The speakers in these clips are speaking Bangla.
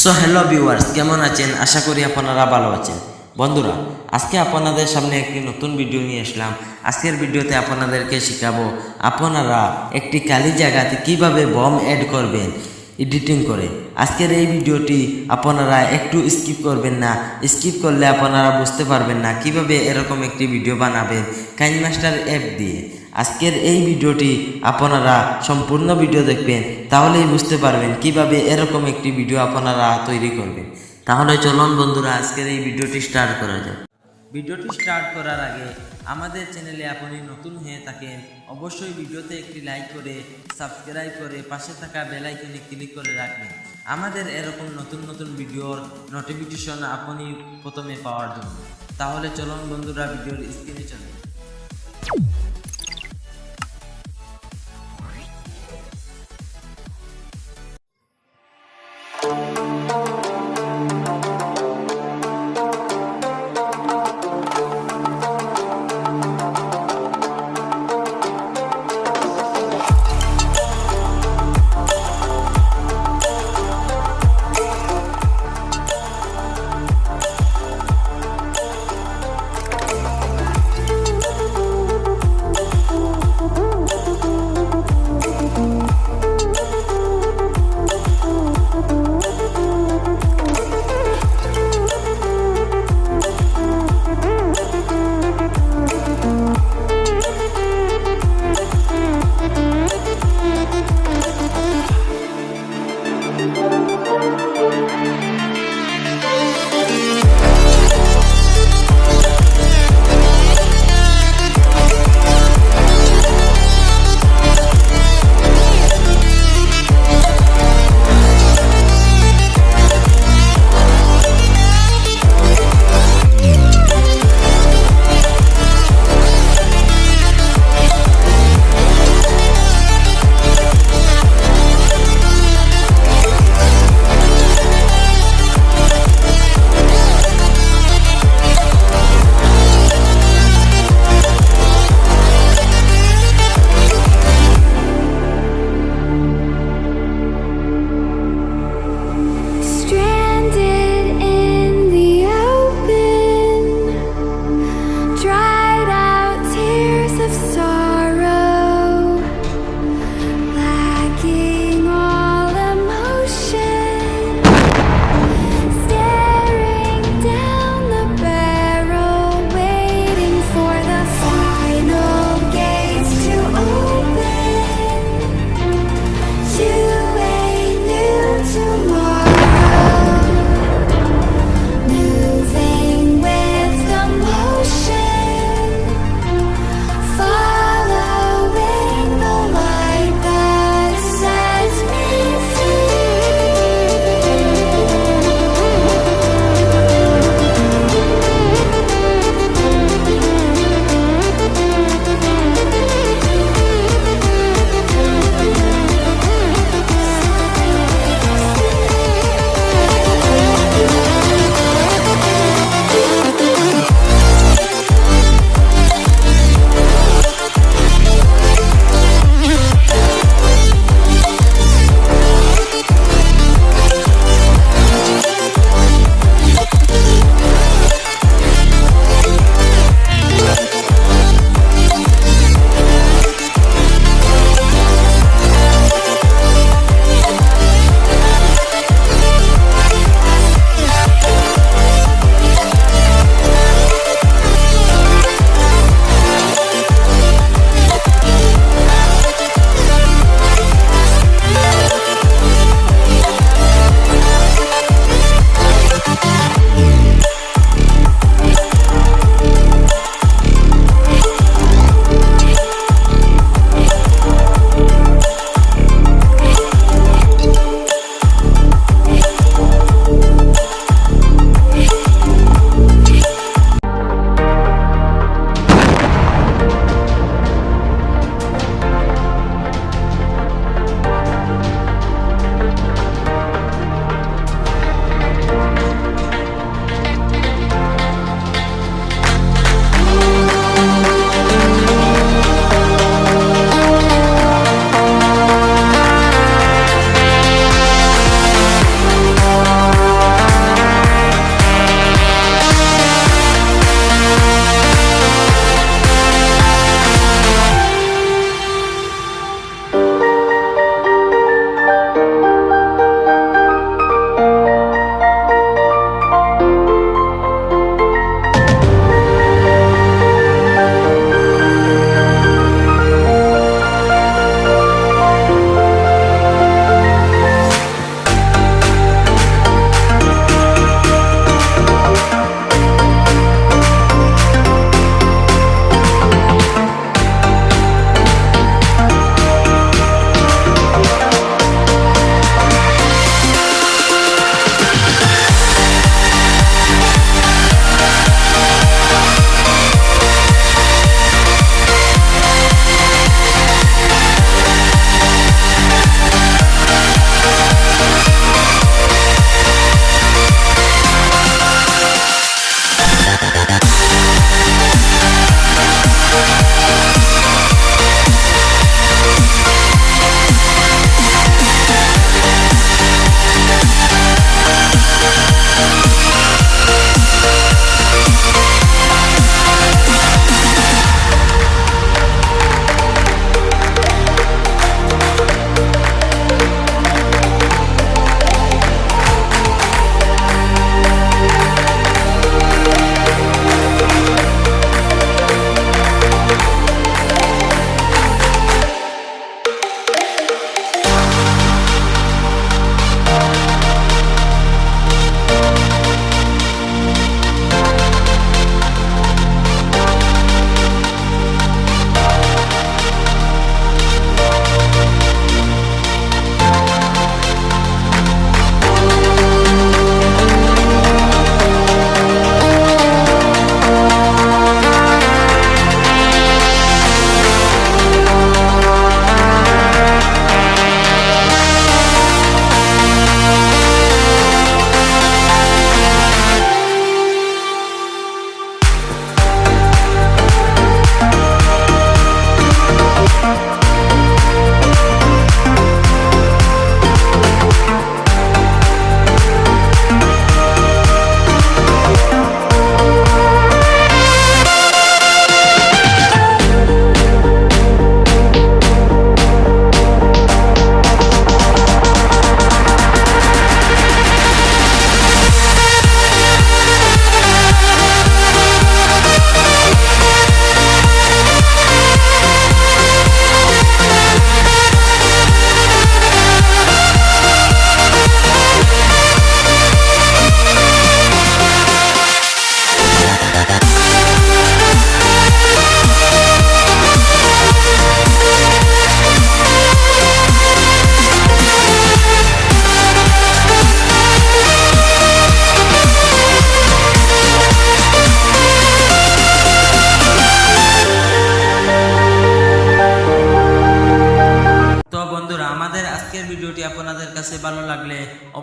সো হ্যালো ভিউয়ার্স, কেমন আছেন? আশা করি আপনারা ভালো আছেন। বন্ধুরা, আজকে আপনাদের সামনে একটি নতুন ভিডিও নিয়ে আসলাম। আজকের ভিডিওতে আপনাদেরকে শেখাবো আপনারা একটি খালি জায়গাতে কিভাবে বম অ্যাড করবেন এডিটিং করে। আজকের এই ভিডিওটি আপনারা একটু স্কিপ করবেন না, স্কিপ করলে আপনারা বুঝতে পারবেন না কিভাবে এরকম একটি ভিডিও বানাবেন কাইনমাস্টার অ্যাপ দিয়ে। আজকের এই ভিডিওটি আপনারা সম্পূর্ণ ভিডিও দেখবেন, তাহলেই বুঝতে পারবেন কিভাবে এরকম একটি ভিডিও আপনারা তৈরি করবেন। তাহলে চলুন বন্ধুরা, আজকের এই ভিডিওটি স্টার্ট করা যাক। ভিডিওটি স্টার্ট করার আগে আমাদের চ্যানেলে আপনি নতুন হয়ে থাকেন, অবশ্যই ভিডিওতে একটি লাইক করে সাবস্ক্রাইব করে পাশে থাকা বেল আইকনে ক্লিক করে রাখবেন আমাদের এরকম নতুন নতুন ভিডিওর নোটিফিকেশন আপনি প্রথমে পাওয়ার জন্য। তাহলে চলুন বন্ধুরা, ভিডিওর স্ক্রিনে চলুন।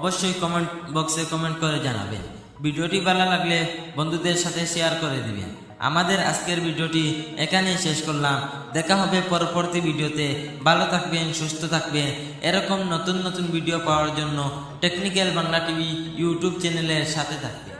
অবশ্যই কমেন্ট বক্সে কমেন্ট করে জানাবেন। ভিডিওটি ভালো লাগলে বন্ধুদের সাথে শেয়ার করে দিবেন। আমাদের আজকের ভিডিওটি এখানেই শেষ করলাম। দেখা হবে পরবর্তী ভিডিওতে। ভালো থাকবেন, সুস্থ থাকবেন। এরকম নতুন নতুন ভিডিও পাওয়ার জন্য টেকনিক্যাল বাংলা টিভি ইউটিউব চ্যানেলের সাথে থাকবেন।